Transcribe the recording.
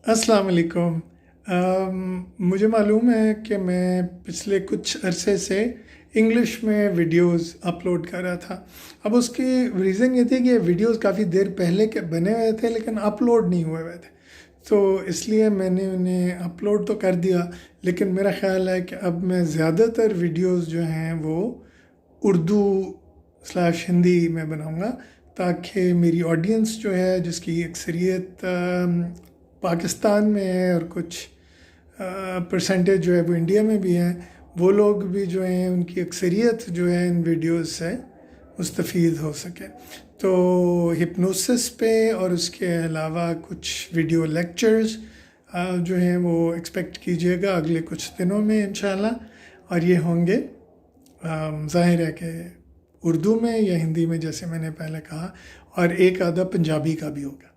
अस्सलाम वालेकुम। मुझे मालूम है कि मैं पिछले कुछ अरसे से इंग्लिश में वीडियोस अपलोड कर रहा था। अब उसकी रीज़न ये थी कि ये वीडियोस काफ़ी देर पहले के बने हुए थे लेकिन अपलोड नहीं हुए थे, तो इसलिए मैंने उन्हें अपलोड तो कर दिया। लेकिन मेरा ख़्याल है कि अब मैं ज़्यादातर वीडियोस जो हैं वो उर्दू स्लैश हिंदी में बनाऊंगा, ताकि मेरी ऑडियंस जो है, जिसकी अक्सरियत पाकिस्तान में है और कुछ परसेंटेज जो है वो इंडिया में भी है, वो लोग भी जो हैं उनकी अक्सरियत जो है इन वीडियोस से मुस्तफ़ीद हो सके। तो हिप्नोसिस पे और उसके अलावा कुछ वीडियो लेक्चर्स जो हैं वो एक्सपेक्ट कीजिएगा अगले कुछ दिनों में इंशाल्लाह। और ये होंगे ज़ाहिर है कि उर्दू में या हिंदी में, जैसे मैंने पहले कहा, और एक आधा पंजाबी का भी होगा।